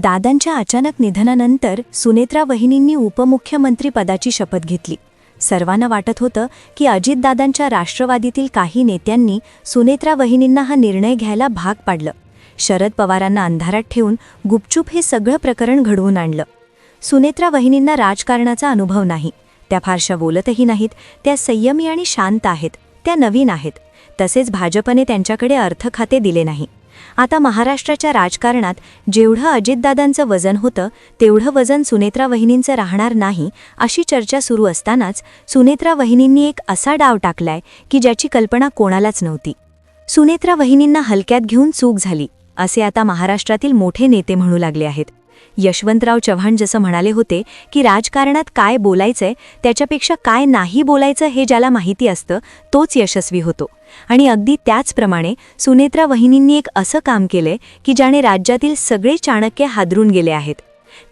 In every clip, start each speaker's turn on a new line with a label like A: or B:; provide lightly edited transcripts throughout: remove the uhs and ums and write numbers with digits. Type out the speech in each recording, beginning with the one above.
A: दादांच्या अचानक निधनानंतर सुनेत्रा वहिनींनी उपमुख्यमंत्री पदाची शपथ घेतली. सर्वांना वाटत होतं की अजितदादांच्या राष्ट्रवादीतील काही नेत्यांनी सुनेत्रा वहिनींना हा निर्णय घ्यायला भाग पाडलं. शरद पवारांना अंधारात ठेवून गुपचूप हे सगळं प्रकरण घडवून आणलं. सुनेत्रा वहिनींना राजकारणाचा अनुभव नाही, त्या फारशा बोलतही नाहीत, त्या संयमी आणि शांत आहेत, त्या नवीन आहेत. तसेच भाजपने त्यांच्याकडे अर्थखाते दिले नाही. आता महाराष्ट्राच्या राजकारणात जेवढं अजितदादांचं वजन होतं तेवढं वजन सुनेत्रा वहिनींचं राहणार नाही अशी चर्चा सुरू असतानाच सुनेत्रा वहिनींनी एक असा डाव टाकलाय की ज्याची कल्पना कोणालाच नव्हती. सुनेत्रा वहिनींना हलक्यात घेऊन चूक झाली असे आता महाराष्ट्रातील मोठे नेते म्हणू लागले आहेत. यशवंतराव चव्हाण जसं म्हणाले होते की राजकारणात काय बोलायचंय त्याच्यापेक्षा काय नाही बोलायचं हे ज्याला माहिती असतं तोच यशस्वी होतो. आणि अगदी त्याचप्रमाणे सुनेत्रा वहिनींनी एक असं काम केलंय की ज्याने राज्यातील सगळे चाणक्य हादरून गेले आहेत.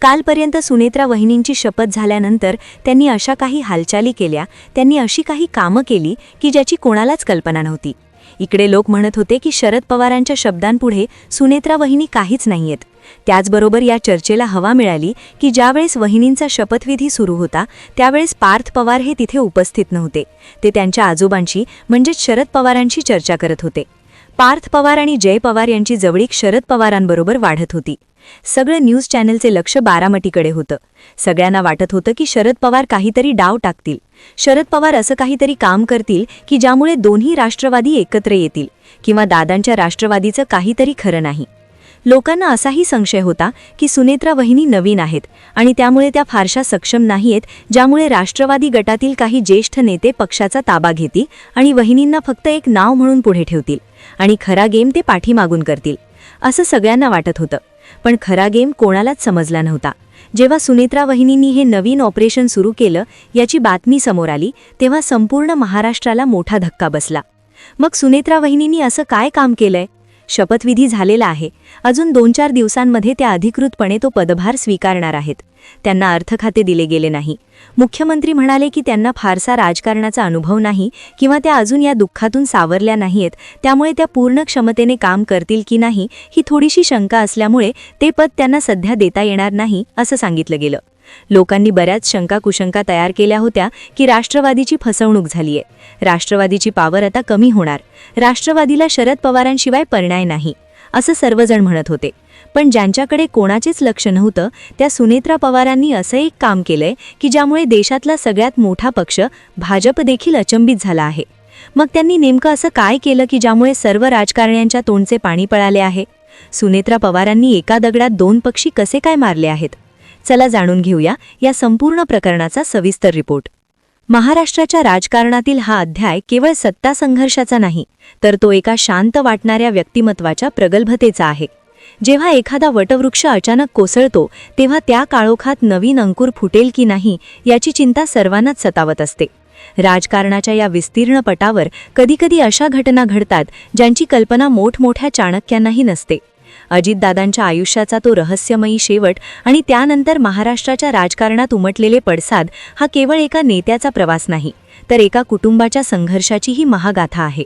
A: कालपर्यंत सुनेत्रा वहिनींची शपथ झाल्यानंतर त्यांनी अशा काही हालचाली केल्या, त्यांनी अशी काही कामं केली की ज्याची कोणालाच कल्पना नव्हती. इकडे लोक म्हणत होते की शरद पवारांच्या शब्दांपुढे सुनेत्रा वहिनी काहीच नाहीयेत. त्याचबरोबर या चर्चेला हवा मिळाली की ज्यावेळेस वहिनींचा शपथविधी सुरू होता त्यावेळेस पार्थ पवार हे तिथे उपस्थित नव्हते. ते त्यांच्या आजोबांशी म्हणजेच शरद पवारांशी चर्चा करत होते. पार्थ पवार आणि जय पवार यांची जवळीक शरद पवारांबरोबर वाढत होती. सगळं न्यूज चॅनलचे लक्ष बारामतीकडे होतं. सगळ्यांना वाटत होतं की शरद पवार काहीतरी डाव टाकतील, शरद पवार असं काहीतरी काम करतील की ज्यामुळे दोन्ही राष्ट्रवादी एकत्र येतील किंवा दादांच्या राष्ट्रवादीचं काहीतरी खरं नाही. लोकांना असाही संशय होता की सुनेत्रा वहिनी नवीन आहेत आणि त्यामुळे त्या फारशा सक्षम नाहीयेत, ज्यामुळे राष्ट्रवादी गटातील काही ज्येष्ठ नेते पक्षाचा ताबा घेतील आणि वहिनींना फक्त एक नाव म्हणून पुढे ठेवतील आणि खरा गेम ते पाठीमागून करतील असं सगळ्यांना वाटत होतं. पण खरा गेम कोणालाच समजला नव्हता. जेव्हा सुनेत्रा वहिनींनी हे नवीन ऑपरेशन सुरू केलं याची बातमी समोर आली तेव्हा संपूर्ण महाराष्ट्राला मोठा धक्का बसला. मग सुनेत्रा वहिनींनी असं काय काम केलंय? शपथविधी झालेला आहे. अजून 2-4 दिवसांमध्ये त्या अधिकृतपणे तो पदभार स्वीकारणार आहेत. त्यांना अर्थखाते दिले गेले नाही. मुख्यमंत्री म्हणाले की त्यांना फारसा राजकारणाचा अनुभव नाही किंवा त्या अजून या दुःखातून सावरल्या नाहीयेत, त्यामुळे त्या पूर्ण क्षमतेने काम करतील की नाही ही थोडीशी शंका असल्यामुळे ते पद त्यांना सध्या देता येणार नाही असं सांगितलं गेलं. लोकांनी बऱ्याच शंका कुशंका तयार केल्या होत्या की राष्ट्रवादीची फसवणूक झालीये, राष्ट्रवादीची पावर आता कमी होणार, राष्ट्रवादीला शरद पवारांशिवाय पर्याय नाही असं सर्वजण म्हणत होते. पण ज्यांच्याकडे कोणाचेच लक्ष नव्हतं त्या सुनेत्रा पवारांनी असं एक काम केलंय की ज्यामुळे देशातला सगळ्यात मोठा पक्ष भाजप देखील अचंबित झाला आहे. मग त्यांनी नेमकं असं काय केलं की ज्यामुळे सर्व राजकारण्यांच्या तोंडचे पाणी पळाले आहे? सुनेत्रा पवारांनी एका दगडात 2 पक्षी कसे काय मारले आहेत? चला जाणून घेऊया या संपूर्ण प्रकरणाचा सविस्तर रिपोर्ट. महाराष्ट्राच्या राजकारणातील हा अध्याय केवळ सत्ता संघर्षाचा नाही, तर तो एका शांत वाटणाऱ्या व्यक्तिमत्वाच्या प्रगल्भतेचा आहे. जेव्हा एखादा वटवृक्ष अचानक कोसळतो तेव्हा त्या काळोखात नवीन अंकुर फुटेल की नाही याची चिंता सर्वांनाच सतावत असते. राजकारणाच्या या विस्तीर्ण पटावर कधीकधी अशा घटना घडतात ज्यांची कल्पना मोठमोठ्या चाणक्यांनाही नसते. अजितदादांच्या आयुष्याचा तो रहस्यमयी शेवट आणि त्यानंतर महाराष्ट्राच्या राजकारणात उमटलेले पडसाद हा केवळ एका नेत्याचा प्रवास नाही, तर एका कुटुंबाच्या संघर्षाचीही महागाथा आहे.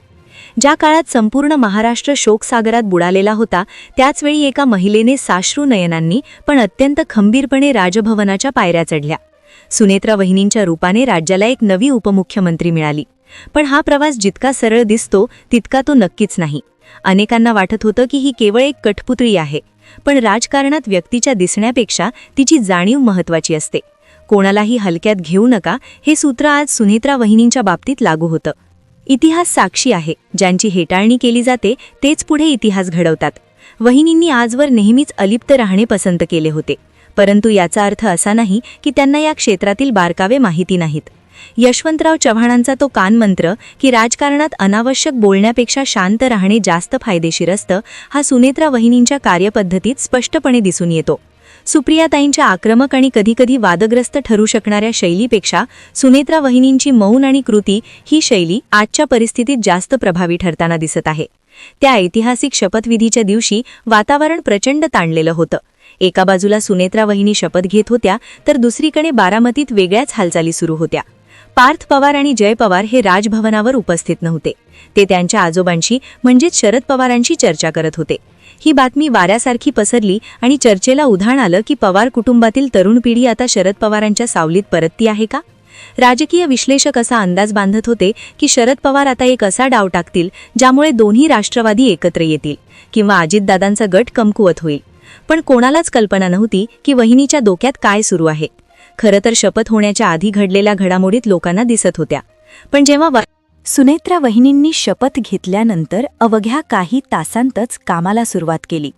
A: ज्या काळात संपूर्ण महाराष्ट्र शोकसागरात बुडालेला होता त्याचवेळी एका महिलेने साश्रू नयनांनी पण अत्यंत खंबीरपणे राजभवनाच्या पायऱ्या चढल्या. सुनेत्रा वहिनींच्या रूपाने राज्याला एक नवी उपमुख्यमंत्री मिळाली. पण हा प्रवास जितका सरळ दिसतो तितका तो नक्कीच नाही. अनेकांना वाटत होतं की ही केवळ एक कठपुतळी आहे, पण राजकारणात व्यक्तीच्या दिसण्यापेक्षा तिची जाणीव महत्त्वाची असते. कोणालाही हलक्यात घेऊ नका हे सूत्र आज सुनेत्रा वहिनींच्या बाबतीत लागू होतं. इतिहास साक्षी आहे, ज्यांची हेटाळणी केली जाते तेच पुढे इतिहास घडवतात. वहिनींनी आजवर नेहमीच अलिप्त राहणे पसंत केले होते, परंतु याचा अर्थ असा नाही की त्यांना या क्षेत्रातील बारकावे माहिती नाहीत. यशवंतराव चव्हाणांचा तो कानमंत्र की राजकारणात अनावश्यक बोलण्यापेक्षा शांत राहणे जास्त फायदेशीर असतं हा सुनेत्रा वहिनींच्या कार्यपद्धतीत स्पष्टपणे दिसून येतो. सुप्रियाताईंच्या आक्रमक आणि कधीकधी वादग्रस्त ठरू शकणाऱ्या शैलीपेक्षा सुनेत्रा वहिनींची मौन आणि कृती ही शैली आजच्या परिस्थितीत जास्त प्रभावी ठरताना दिसत आहे. त्या ऐतिहासिक शपथविधीच्या दिवशी वातावरण प्रचंड ताणलेलं होतं. एका बाजूला सुनेत्रा वहिनी शपथ घेत होत्या तर दुसरीकडे बारामतीत वेगळ्याच हालचाली सुरू होत्या. पार्थ पवार आणि जय पवार हे राजभवनावर उपस्थित नव्हते. ते त्यांच्या आजोबांशी म्हणजेच शरद पवारांशी चर्चा करत होते. ही बातमी वाऱ्यासारखी पसरली आणि चर्चेला उधाण आलं की पवार कुटुंबातील तरुण पिढी आता शरद पवारांच्या सावलीत परतती आहे का? राजकीय विश्लेषक असा अंदाज बांधत होते की शरद पवार आता एक असा डाव टाकतील ज्यामुळे दोन्ही राष्ट्रवादी एकत्र येतील किंवा अजितदादांचा गट कमकुवत होईल. पण कोणालाच कल्पना नव्हती की वहिनीच्या डोक्यात काय सुरू आहे. खरं तर शपथ होण्याच्या आधी घडलेल्या घडामोडीत लोकांना दिसत होत्या. पण जेव्हा सुनेत्रा वहिनींनी शपथ घेतल्यानंतर अवघ्या काही तासांतच कामाला सुरुवात केली.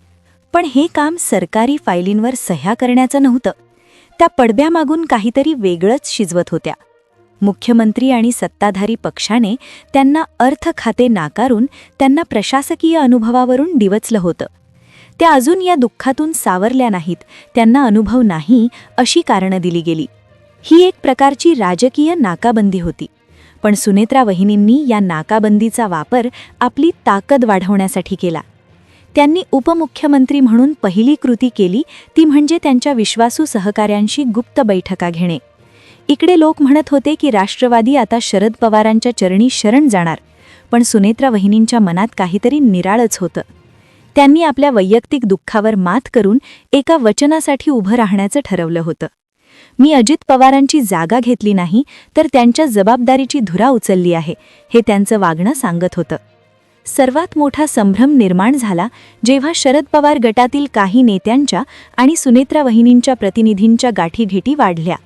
A: पण हे काम सरकारी फायलींवर सह्या करण्याचं नव्हतं. त्या पडद्यामागून काहीतरी वेगळंच शिजवत होत्या. मुख्यमंत्री आणि सत्ताधारी पक्षाने त्यांना अर्थ खाते नाकारून त्यांना प्रशासकीय अनुभवावरून डिवचलं होतं. त्या अजून या दुःखातून सावरल्या नाहीत, त्यांना अनुभव नाही अशी कारणं दिली गेली. ही एक प्रकारची राजकीय नाकाबंदी होती. पण सुनेत्रा वहिनींनी या नाकाबंदीचा वापर आपली ताकद वाढवण्यासाठी केला. त्यांनी उपमुख्यमंत्री म्हणून पहिली कृती केली ती म्हणजे त्यांच्या विश्वासू सहकाऱ्यांशी गुप्त बैठका घेणे. इकडे लोक म्हणत होते की राष्ट्रवादी आता शरद पवारांच्या चरणी शरण जाणार, पण सुनेत्रा वहिनींच्या मनात काहीतरी निराळच होतं. त्यांनी आपल्या वैयक्तिक दुःखावर मात करून एका वचनासाठी उभं राहण्याचं ठरवलं होतं. मी अजित पवारांची जागा घेतली नाही तर त्यांच्या जबाबदारीची धुरा उचलली आहे, हे त्यांचं वागणं सांगत होतं. सर्वात मोठा संभ्रम निर्माण झाला जेव्हा शरद पवार गटातील काही नेत्यांच्या आणि सुनेत्रा वहिनींच्या प्रतिनिधींच्या गाठीभेटी वाढल्या.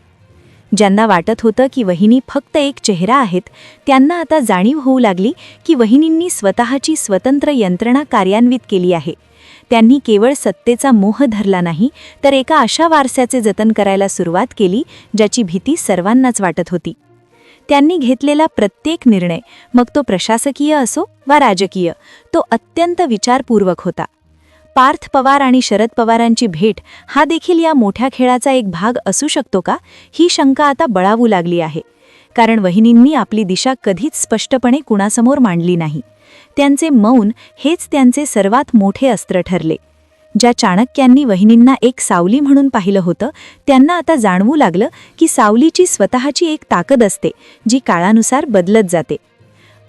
A: ज्यांना वाटत होतं की वहिनी फक्त एक चेहरा आहेत, त्यांना आता जाणीव होऊ लागली की वहिनींनी स्वतःची स्वतंत्र यंत्रणा कार्यान्वित केली आहे. त्यांनी केवळ सत्तेचा मोह धरला नाही तर एका अशा वारसाचे जतन करायला सुरुवात केली ज्याची भीती सर्वांनाच वाटत होती. त्यांनी घेतलेला प्रत्येक निर्णय, मग तो प्रशासकीय असो वा राजकीय, तो अत्यंत विचारपूर्वक होता. पार्थ पवार आणि शरद पवारांची भेट हा देखील या मोठ्या खेळाचा एक भाग असू शकतो का, ही शंका आता बळावू लागली आहे. कारण वहिनींनी आपली दिशा कधीच स्पष्टपणे कुणासमोर मांडली नाही. त्यांचे मौन हेच त्यांचे सर्वात मोठे अस्त्र ठरले. ज्या चाणक्यांनी वहिनींना एक सावली म्हणून पाहिलं होतं, त्यांना आता जाणवू लागलं की सावलीची स्वतःची एक ताकद असते जी काळानुसार बदलत जाते.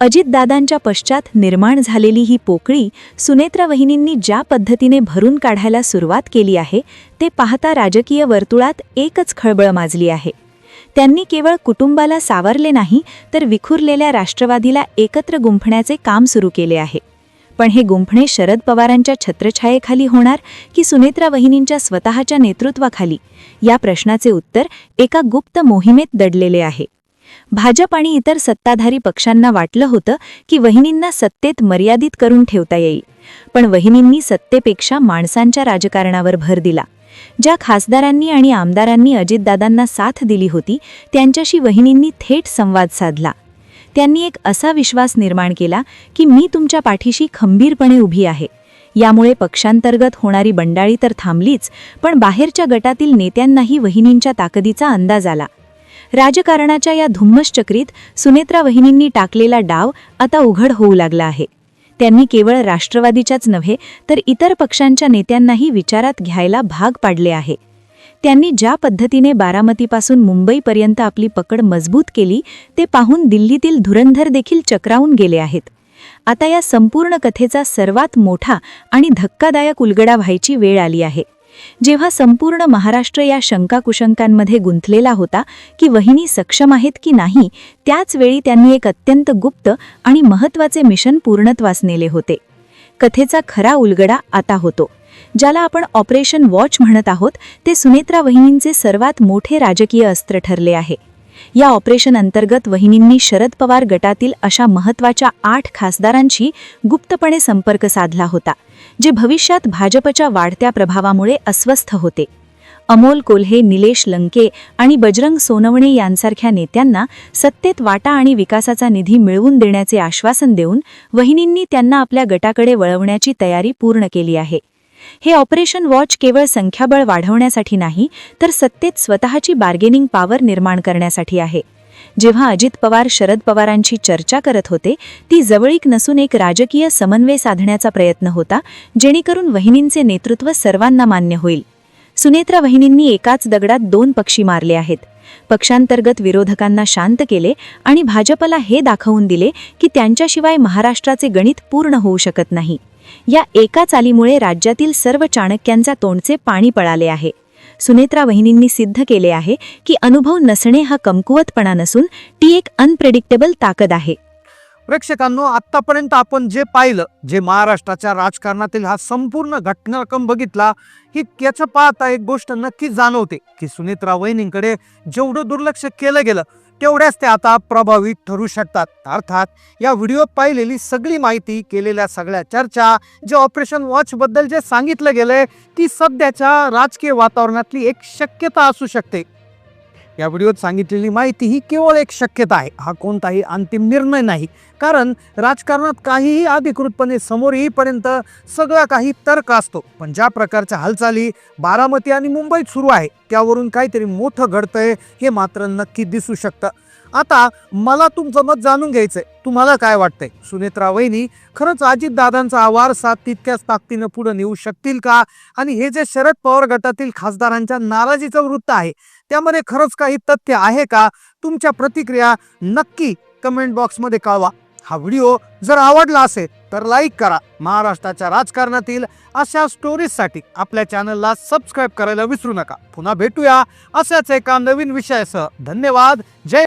A: अजितदादांच्या पश्चात निर्माण झालेली ही पोकळी सुनेत्रा वहिनींनी ज्या पद्धतीने भरून काढायला सुरुवात केली आहे ते पाहता राजकीय वर्तुळात एकच खळबळ माजली आहे. त्यांनी केवळ कुटुंबाला सावरले नाही तर विखुरलेल्या राष्ट्रवादीला एकत्र गुंफण्याचे काम सुरू केले आहे. पण हे गुंफणे शरद पवारांच्या छत्रछायेखाली होणार की सुनेत्रा वहिनींच्या स्वतःच्या नेतृत्वाखाली, या प्रश्नाचे उत्तर एका गुप्त मोहिमेत दडलेले आहे. भाजप आणि इतर सत्ताधारी पक्षांना वाटलं होतं की वहिनींना सत्तेत मर्यादित करून ठेवता येईल, पण वहिनींनी सत्तेपेक्षा माणसांच्या राजकारणावर भर दिला. ज्या खासदारांनी आणि आमदारांनी अजितदादांना साथ दिली होती त्यांच्याशी वहिनींनी थेट संवाद साधला. त्यांनी एक असा विश्वास निर्माण केला की मी तुमच्या पाठीशी खंबीरपणे उभी आहे. यामुळे पक्षांतर्गत होणारी बंडाळी तर थांबलीच, पण बाहेरच्या गटातील नेत्यांनाही वहिनींच्या ताकदीचा अंदाज आला. राजकारणाच्या या धुम्मस चक्रीत सुनेत्रा वहिनींनी टाकलेला डाव आता उघड होऊ लागला आहे. त्यांनी केवळ राष्ट्रवादीच्याच नव्हे तर इतर पक्षांच्या नेत्यांनाही विचारात घ्यायला भाग पाडले आहे. त्यांनी ज्या पद्धतीने बारामतीपासून मुंबईपर्यंत आपली पकड मजबूत केली ते पाहून दिल्लीतील धुरंधर देखील चक्रावून गेले आहेत. आता या संपूर्ण कथेचा सर्वात मोठा आणि धक्कादायक उलगडा व्हायची वेळ आली आहे. जेव्हा संपूर्ण महाराष्ट्र या शंकाकुशंकांमध्ये गुंतलेला होता की वहिनी सक्षम आहेत की नाही, त्याच वेळी त्यांनी एक अत्यंत गुप्त आणि महत्त्वाचे मिशन पूर्णत्वास नेले होते. कथेचा खरा उलगडा आता होतो. ज्याला आपण ऑपरेशन वॉच म्हणत आहोत ते सुनेत्रा वहिनींचे सर्वात मोठे राजकीय अस्त्र ठरले आहे. या ऑपरेशन अंतर्गत वहिनींनी शरद पवार गटातील अशा महत्त्वाच्या 8 खासदारांशी गुप्तपणे संपर्क साधला होता, जे भविष्यात भाजपच्या वाढत्या प्रभावामुळे अस्वस्थ होते. अमोल कोल्हे, निलेश लंके आणि बजरंग सोनवणे यांसारख्या नेत्यांना सत्तेत वाटा आणि विकासाचा निधी मिळवून देण्याचे आश्वासन देऊन वहिनींनी त्यांना आपल्या गटाकडे वळवण्याची तयारी पूर्ण केली आहे. हे ऑपरेशन वॉच केवळ संख्याबळ वाढवण्यासाठी नाही तर सत्तेत स्वतःची बार्गेनिंग पॉवर निर्माण करण्यासाठी आहे. जेव्हा अजित पवार शरद पवारांची चर्चा करत होते ती जवळीक नसून एक राजकीय समन्वय साधण्याचा प्रयत्न होता, जेणेकरून वहिनींचे नेतृत्व सर्वांना मान्य होईल. सुनेत्रा वहिनींनी एकाच दगडात 2 पक्षी मारले आहेत. पक्षांतर्गत विरोधकांना शांत केले आणि भाजपला हे दाखवून दिले की त्यांच्याशिवाय महाराष्ट्राचे गणित पूर्ण होऊ शकत नाही. या एका चालीमुळे राज्यातील सर्व चाणक्यांचा तोंडचे पाणी पळाले आहे. सुनेत्रा वहिनींनी सिद्ध केले आहे की अनुभव नसणे हा कमकुवतपणा नसून ती एक अनप्रेडिक्टेबल ताकद आहे.
B: प्रेक्षकांनो, आतापर्यंत आपण जे पाहिलं, जे महाराष्ट्राच्या राजकारणातील हा संपूर्ण घटनाक्रम बघितला, की याचं पाहता एक गोष्ट नक्कीच जाणवते की सुनेत्रा वहिनींकडे जेवढं दुर्लक्ष केलं गेलं तेवढ्याच ते आता प्रभावी ठरू शकतात. अर्थात या व्हिडिओ पाहिलेली सगळी माहिती, केलेल्या सगळ्या चर्चा, जे ऑपरेशन वॉच बद्दल जे सांगितलं गेलंय, ती सध्याच्या राजकीय वातावरणातली एक शक्यता असू शकते. या व्हिडिओत सांगितलेली माहिती ही केवळ एक शक्यता आहे, हा कोणताही अंतिम निर्णय नाही. कारण राजकारणात काहीही अधिकृतपणे समोर येईपर्यंत सगळं काही तर्क असतो. पण ज्या प्रकारच्या हालचाली बारामती आणि मुंबईत सुरू आहे त्यावरून काहीतरी मोठं घडतंय हे मात्र नक्की दिसू शकतं. आता मला तुमचं मत जाणून घ्यायचंय, तुम्हाला काय वाटतंय? सुनेत्रा वहिनी खरंच अजितदादांचा वारसा तितक्याच ताकदीनं पुढे नेऊ शकतील का? आणि हे जे शरद पवार गटातील खासदारांच्या नाराजीचं वृत्त आहे त्यामध्ये खरंच काही तथ्य आहे का? तुमच्या प्रतिक्रिया नक्की कमेंट बॉक्समध्ये कळवा. हा व्हिडिओ जर आवडला असेल तर लाईक करा. महाराष्ट्राच्या राजकारणातील अशा स्टोरीजसाठी आपल्या चॅनलला सबस्क्राईब करायला विसरू नका. पुन्हा भेटूया अशाच एका नवीन विषयासह. धन्यवाद. जय